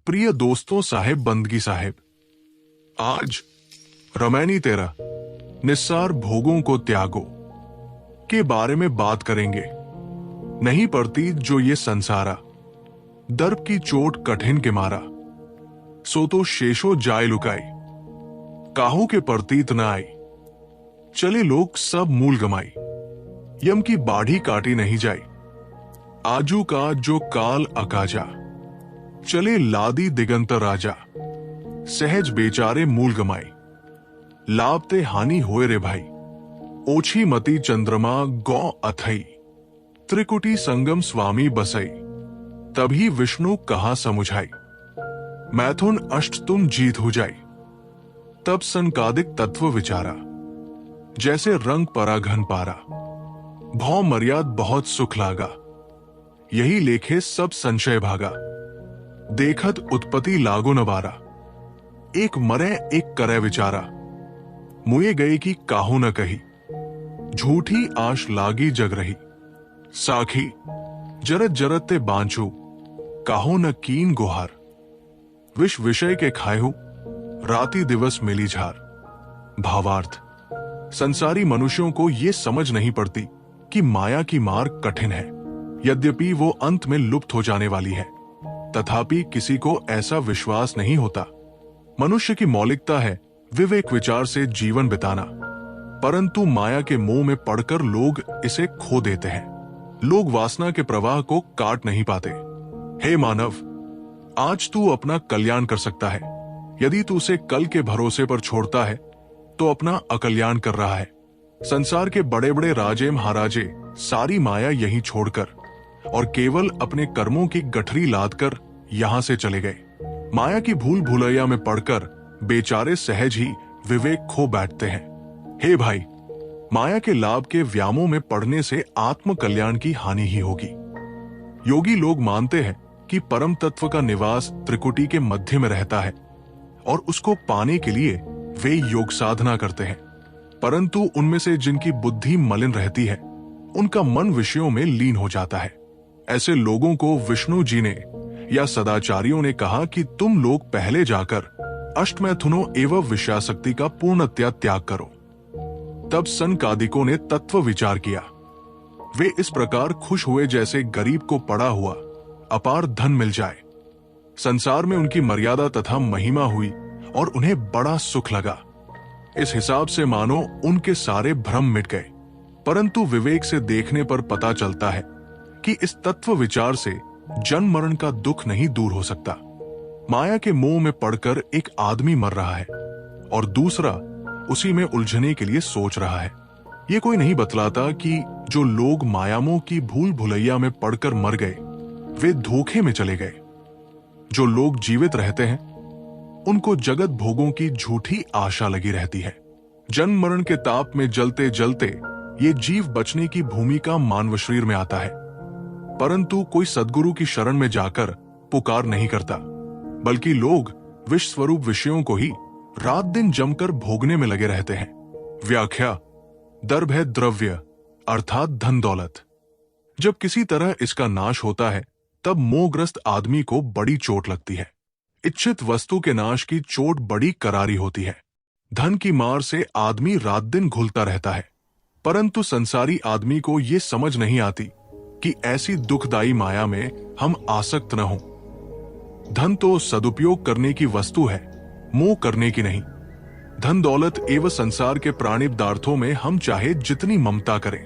प्रिय दोस्तों, साहेब बंदगी साहेब, आज रमैनी तेरा निस्सार भोगों को त्यागो के बारे में बात करेंगे। नहीं पड़ती जो ये संसारा, दर्प की चोट कठिन के मारा, सो तो शेषो जाय लुकाई, काहू के प्रतीत न आई, चले लोग सब मूल गमाई, यम की बाढ़ी काटी नहीं जाई, आजू का जो काल अकाजा, चले लादी दिगंत राजा, सहज बेचारे मूल गमाई, लाभ ते हानि होए रे भाई, ओछी मती चंद्रमा गौ अथई, त्रिकुटी संगम स्वामी बसई, तभी विष्णु कहा समुझाई, मैथुन अष्ट तुम जीत हो जाई, तब संकादिक तत्व विचारा, जैसे रंग परा घन पारा, भौ मर्याद बहुत सुख लागा, यही लेखे सब संशय भागा, देखत उत्पत्ति लागो नवारा, एक मरे एक करे विचारा, मुए गए की काहू न कही, झूठी आश लागी जग रही, साखी जरत जरत ते बांचू, काहू न कीन गुहार, विष विषय के खायहु, राति दिवस मिली झार। भावार्थ, संसारी मनुष्यों को ये समझ नहीं पड़ती कि माया की मार कठिन है। यद्यपि वो अंत में लुप्त हो जाने वाली है, तथापि किसी को ऐसा विश्वास नहीं होता। मनुष्य की मौलिकता है विवेक विचार से जीवन बिताना, परंतु माया के मोह में पड़कर लोग इसे खो देते हैं। लोग वासना के प्रवाह को काट नहीं पाते। हे मानव, आज तू अपना कल्याण कर सकता है। यदि तू उसे कल के भरोसे पर छोड़ता है तो अपना अकल्याण कर रहा है। संसार के बड़े बड़े राजे महाराजे सारी माया यहीं छोड़कर और केवल अपने कर्मों की गठरी लादकर यहां से चले गए। माया की भूल भुलैया में पड़कर बेचारे सहज ही विवेक खो बैठते हैं। हे भाई, माया के लाभ के व्यामों में पड़ने से आत्म कल्याण की हानि ही होगी। योगी लोग मानते हैं कि परम तत्व का निवास त्रिकुटी के मध्य में रहता है और उसको पाने के लिए वे योग साधना करते हैं, परंतु उनमें से जिनकी बुद्धि मलिन रहती है उनका मन विषयों में लीन हो जाता है। ऐसे लोगों को विष्णु जी ने या सदाचारियों ने कहा कि तुम लोग पहले जाकर अष्टमैथुनों एवं विषयासक्ति का पूर्णतया त्याग करो। तब सनकादिकों ने तत्व विचार किया। वे इस प्रकार खुश हुए जैसे गरीब को पड़ा हुआ अपार धन मिल जाए। संसार में उनकी मर्यादा तथा महिमा हुई और उन्हें बड़ा सुख लगा। इस हिसाब से मानो उनके सारे भ्रम मिट गए। परंतु विवेक से देखने पर पता चलता है कि इस तत्व विचार से जन्म मरण का दुख नहीं दूर हो सकता। माया के मोह में पड़कर एक आदमी मर रहा है और दूसरा उसी में उलझने के लिए सोच रहा है। ये कोई नहीं बतलाता कि जो लोग मायामों की भूल भुलैया में पड़कर मर गए वे धोखे में चले गए। जो लोग जीवित रहते हैं उनको जगत भोगों की झूठी आशा लगी रहती है। जन्म मरण के ताप में जलते जलते ये जीव बचने की भूमिका मानव शरीर में आता है, परंतु कोई सद्गुरु की शरण में जाकर पुकार नहीं करता, बल्कि लोग विश्व स्वरूप विषयों को ही रात दिन जमकर भोगने में लगे रहते हैं। व्याख्या: दर्भ है द्रव्य अर्थात धन दौलत। जब किसी तरह इसका नाश होता है तब मोहग्रस्त आदमी को बड़ी चोट लगती है। इच्छित वस्तु के नाश की चोट बड़ी करारी होती है। धन की मार से आदमी रात दिन घुलता रहता है, परंतु संसारी आदमी को ये समझ नहीं आती कि ऐसी दुखदायी माया में हम आसक्त न हों। धन तो सदुपयोग करने की वस्तु है, मोह करने की नहीं। धन दौलत एवं संसार के प्राणी पदार्थों में हम चाहे जितनी ममता करें,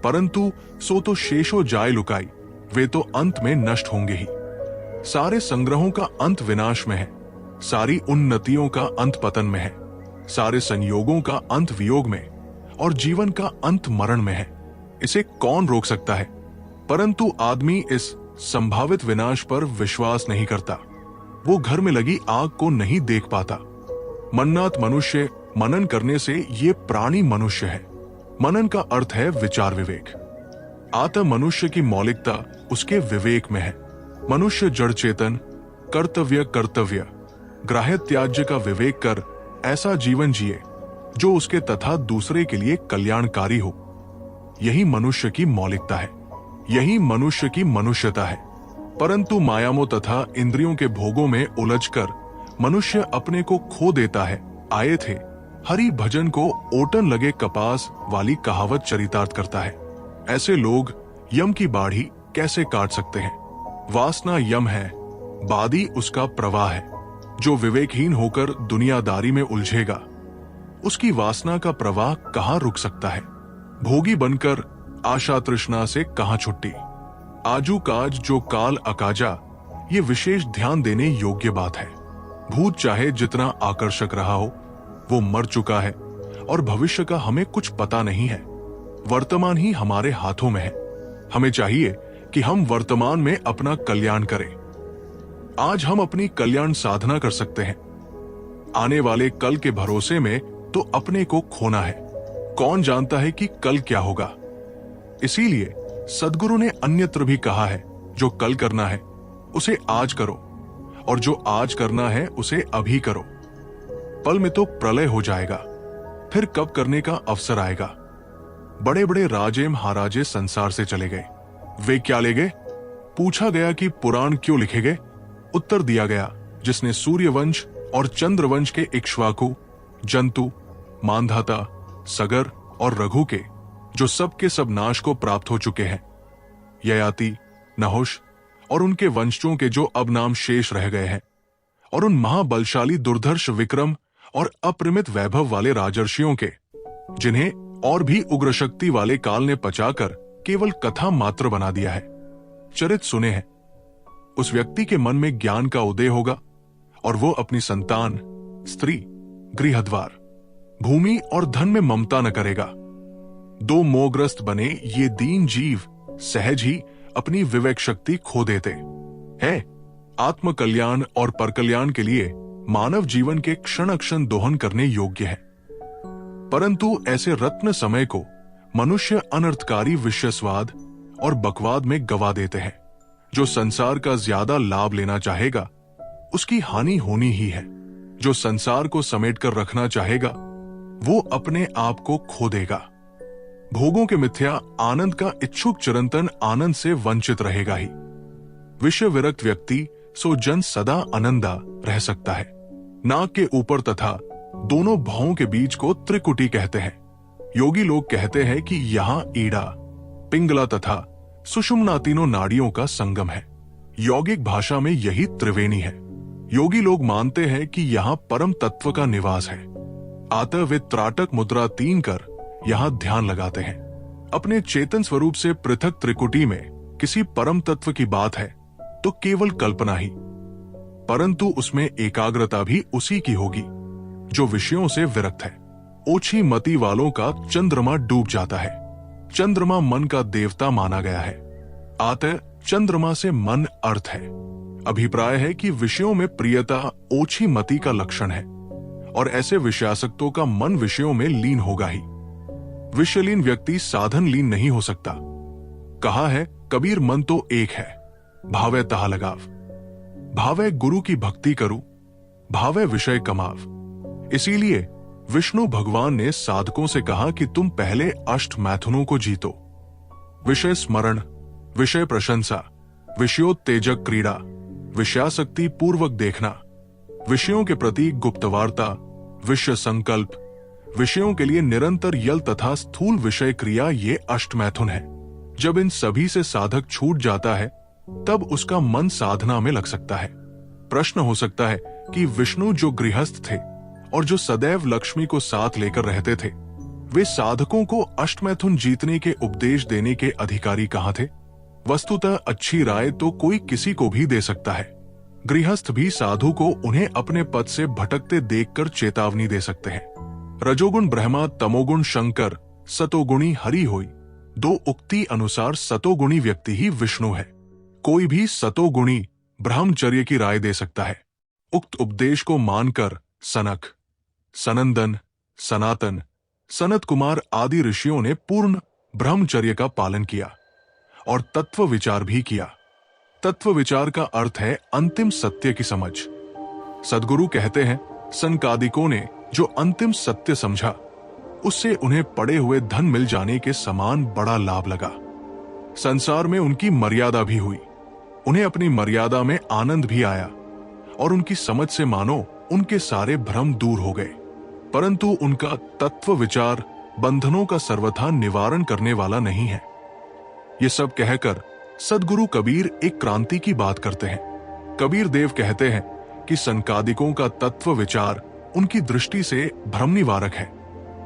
परंतु सो तो शेषो जाय लुकाई, वे तो अंत में नष्ट होंगे ही। सारे संग्रहों का अंत विनाश में है, सारी उन्नतियों का अंत पतन में है, सारे संयोगों का अंत वियोग में और जीवन का अंत मरण में है। इसे कौन रोक सकता है? परंतु आदमी इस संभावित विनाश पर विश्वास नहीं करता। वो घर में लगी आग को नहीं देख पाता। मन्नात मनुष्य मनन करने से ये प्राणी मनुष्य है। मनन का अर्थ है विचार विवेक। आत्म मनुष्य की मौलिकता उसके विवेक में है। मनुष्य जड़ चेतन, कर्तव्य कर्तव्य ग्राह्य त्याज्य का विवेक कर ऐसा जीवन जिए जो उसके तथा दूसरे के लिए कल्याणकारी हो। यही मनुष्य की मौलिकता है, यही मनुष्य की मनुष्यता है। परंतु मायामों तथा इंद्रियों के भोगों में उलझकर मनुष्य अपने को खो देता है। आए थे हरि भजन को ओटन लगे कपास वाली कहावत चरितार्थ करता है। ऐसे लोग यम की बाढ़ी कैसे काट सकते हैं? वासना यम है, बादी उसका प्रवाह है। जो विवेकहीन होकर दुनियादारी में उलझेगा, उसकी वासना का प्रवाह कहां रुक सकता है? भोगी बनकर आशा तृष्णा से कहां छुट्टी? आजू काज जो काल अकाजा, ये विशेष ध्यान देने योग्य बात है। भूत चाहे जितना आकर्षक रहा हो, वो मर चुका है और भविष्य का हमें कुछ पता नहीं है। वर्तमान ही हमारे हाथों में है। हमें चाहिए कि हम वर्तमान में अपना कल्याण करें। आज हम अपनी कल्याण साधना कर सकते हैं। आने वाले कल के भरोसे में तो अपने को खोना है। कौन जानता है कि कल क्या होगा? इसीलिए सद्गुरु ने अन्यत्र भी कहा है, जो कल करना है उसे आज करो, और जो आज करना है उसे अभी करो। पल में तो प्रलय हो जाएगा, फिर कब करने का अवसर आएगा। बड़े बड़े राजे महाराजे संसार से चले गए, वे क्या ले गए? पूछा गया कि पुराण क्यों लिखे गए? उत्तर दिया गया, जिसने सूर्यवंश और चंद्रवंश के इक्ष्वाकु, जंतु, मानधाता, सगर और रघु के, जो सब के सब नाश को प्राप्त हो चुके हैं, ययाति, नहुष और उनके वंशजों के जो अब नाम शेष रह गए हैं, और उन महाबलशाली दुर्धर्ष विक्रम और अपरिमित वैभव वाले राजर्षियों के, जिन्हें और भी उग्र शक्ति वाले काल ने पचाकर केवल कथा मात्र बना दिया है। चरित सुने हैं। उस व्यक्ति के मन में ज्ञान का उदय होगा और वो अपनी संतान, स्त्री, गृहद्वार, भूमि और धन में ममता न करेगा। दो मोहग्रस्त बने ये दीन जीव सहज ही अपनी विवेक शक्ति खो देते हैं। आत्म कल्याण और परकल्याण के लिए मानव जीवन के क्षण क्षण दोहन करने योग्य है, परंतु ऐसे रत्न समय को मनुष्य अनर्थकारी विषयस्वाद और बकवाद में गवा देते हैं। जो संसार का ज्यादा लाभ लेना चाहेगा, उसकी हानि होनी ही है। जो संसार को समेटकर रखना चाहेगा, वो अपने आप को खो देगा। भोगों के मिथ्या आनंद का इच्छुक चिरंतन आनंद से वंचित रहेगा ही। विषय विरक्त व्यक्ति सो जन सदा आनंदा रह सकता है। नाक के ऊपर तथा दोनों भावों के बीच को त्रिकुटी कहते हैं। योगी लोग कहते हैं कि यहाँ ईड़ा, पिंगला तथा सुषुम्ना तीनों नाड़ियों का संगम है। यौगिक भाषा में यही त्रिवेणी है। योगी लोग मानते हैं कि यहाँ परम तत्व का निवास है। अतः वे त्राटक मुद्रा 3 कर यहाँ ध्यान लगाते हैं। अपने चेतन स्वरूप से पृथक त्रिकुटी में किसी परम तत्व की बात है तो केवल कल्पना ही, परंतु उसमें एकाग्रता भी उसी की होगी जो विषयों से विरक्त है। ओछी मति वालों का चंद्रमा डूब जाता है। चंद्रमा मन का देवता माना गया है। अतः चंद्रमा से मन अर्थ है। अभिप्राय है कि विषयों में प्रियता ओछी मति का लक्षण है, और ऐसे विषयासक्तों का मन विषयों में लीन होगा ही। विषयलीन व्यक्ति साधन लीन नहीं हो सकता। कहा है कबीर, मन तो एक है, भावे तहा लगाव। भावे गुरु की भक्ति करूं, भावे विषय कमाव। इसीलिए विष्णु भगवान ने साधकों से कहा कि तुम पहले अष्ट मैथुनों को जीतो। विषय स्मरण, विषय प्रशंसा, विषयोत्तेजक क्रीड़ा, विषयासक्ति पूर्वक देखना, विषयों के प्रति गुप्तवार्ता, विषय संकल्प, विषयों के लिए निरंतर यल तथा स्थूल विषय क्रिया, ये अष्ट मैथुन है। जब इन सभी से साधक छूट जाता है, तब उसका मन साधना में लग सकता है। प्रश्न हो सकता है कि विष्णु जो गृहस्थ थे और जो सदैव लक्ष्मी को साथ लेकर रहते थे, वे साधकों को अष्टमैथुन जीतने के उपदेश देने के अधिकारी कहां थे? वस्तुतः अच्छी राय तो कोई किसी को भी दे सकता है। गृहस्थ भी साधु को उन्हें अपने पद से भटकते देखकर चेतावनी दे सकते हैं। रजोगुण ब्रह्मा, तमोगुण शंकर, सतोगुणी हरि होई। दो उक्ति अनुसार सतोगुणी व्यक्ति ही विष्णु है। कोई भी सतोगुणी ब्रह्मचर्य की राय दे सकता है। उक्त उपदेश को मानकर सनक, सनंदन, सनातन, सनत कुमार आदि ऋषियों ने पूर्ण ब्रह्मचर्य का पालन किया और तत्व विचार भी किया। तत्व विचार का अर्थ है अंतिम सत्य की समझ। सद्गुरु कहते हैं, सनकादिकों ने जो अंतिम सत्य समझा, उससे उन्हें पड़े हुए धन मिल जाने के समान बड़ा लाभ लगा। संसार में उनकी मर्यादा भी हुई। उन्हें अपनी मर्यादा में आनंद भी आया और उनकी समझ से मानो उनके सारे भ्रम दूर हो गए। परंतु उनका तत्व विचार बंधनों का सर्वथा निवारण करने वाला नहीं है। ये सब कहकर सदगुरु कबीर एक क्रांति की बात करते हैं। कबीर देव कहते हैं कि संकादिकों का तत्व विचार उनकी दृष्टि से भ्रम निवारक है,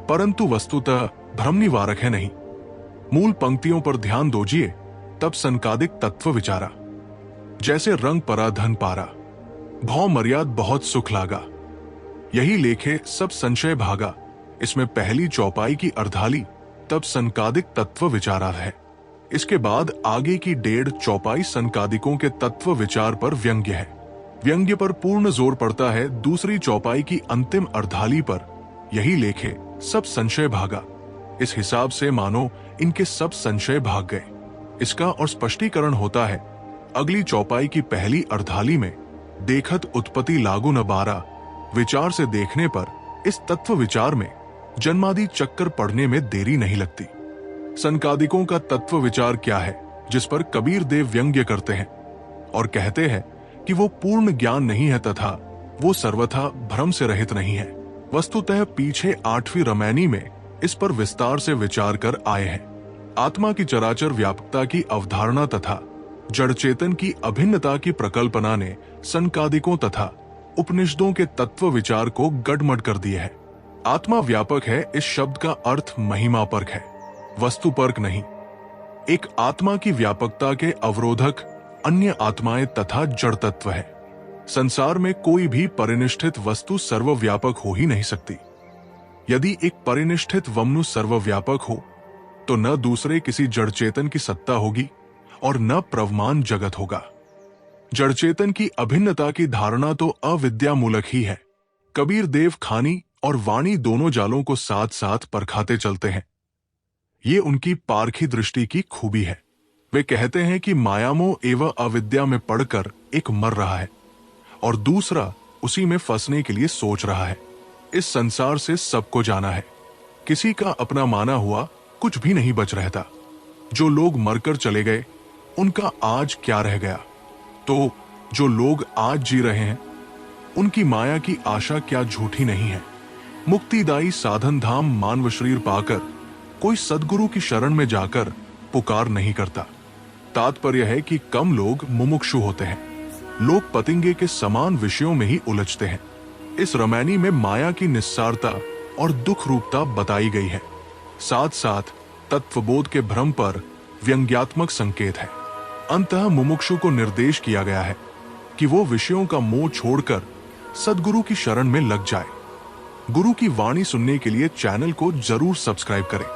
परंतु वस्तुतः भ्रम निवारक है नहीं। मूल पंक्तियों पर ध्यान दोजिए, तब संकादिक तत्व विचारा। जैसे रंग परा धन पारा, भौ मर्याद बहुत सुख लागा, यही लेखे सब संशय भागा। इसमें पहली चौपाई की अर्धाली तब संकादिक तत्व विचारा है। इसके बाद आगे की 1.5 चौपाई संकादिकों के तत्व विचार पर व्यंग्य है। व्यंग्य पर पूर्ण जोर पड़ता है दूसरी चौपाई की अंतिम अर्धाली पर, यही लेखे सब संशय भागा। इस हिसाब से मानो इनके सब संशय भाग गए। इसका और स्पष्टीकरण होता है अगली चौपाई की पहली अर्धाली में, देखत उत्पत्ति लागू न बारा, विचार से देखने पर इस तत्व विचार में जन्मादि चक्कर पड़ने में देरी नहीं लगती। संकादिकों का तत्व विचार क्या है, जिस पर कबीर देव व्यंग्य करते हैं और कहते हैं कि वो पूर्ण ज्ञान नहीं है तथा वो सर्वथा भ्रम से रहित नहीं है। वस्तुतः पीछे 8वीं रामायणी में इस पर विस्तार से विचार कर आए हैं। आत्मा की चराचर व्यापकता की अवधारणा तथा जड़ चेतन की अभिन्नता की प्रकल्पना ने संकादिकों तथा उपनिषदों के तत्व विचार को गडमड कर दिए है। आत्मा व्यापक है, इस शब्द का अर्थ महिमा परक है, वस्तु परक नहीं। एक आत्मा की व्यापकता के अवरोधक अन्य आत्माएं तथा जड़ तत्व है। संसार में कोई भी परिनिष्ठित वस्तु सर्वव्यापक हो ही नहीं सकती। यदि एक परिनिष्ठित वमनु सर्वव्यापक हो तो न दूसरे किसी जड़ चेतन की सत्ता होगी और न प्रवमान जगत होगा। जड़ चेतन की अभिन्नता की धारणा तो अविद्यामूलक ही है। कबीर देव खानी और वाणी दोनों जालों को साथ साथ परखाते चलते हैं। ये उनकी पारखी दृष्टि की खूबी है। वे कहते हैं कि मायामोह एवं अविद्या में पड़कर एक मर रहा है और दूसरा उसी में फंसने के लिए सोच रहा है। इस संसार से सबको जाना है, किसी का अपना माना हुआ कुछ भी नहीं बच रहता। जो लोग मरकर चले गए उनका आज क्या रह गया? तो जो लोग आज जी रहे हैं उनकी माया की आशा क्या झूठी नहीं है? मुक्तिदायी साधन धाम मानव शरीर पाकर कोई सदगुरु की शरण में जाकर पुकार नहीं करता। तात्पर्य है कि कम लोग मुमुक्षु होते हैं। लोग पतिंगे के समान विषयों में ही उलझते हैं। इस रामायणी में माया की निस्सारता और दुख रूपता बताई गई है। साथ साथ तत्वबोध के भ्रम पर व्यंग्यात्मक संकेत है। अंततः मुमुक्षु को निर्देश किया गया है कि वो विषयों का मोह छोड़कर सदगुरु की शरण में लग जाए। गुरु की वाणी सुनने के लिए चैनल को जरूर सब्सक्राइब करें।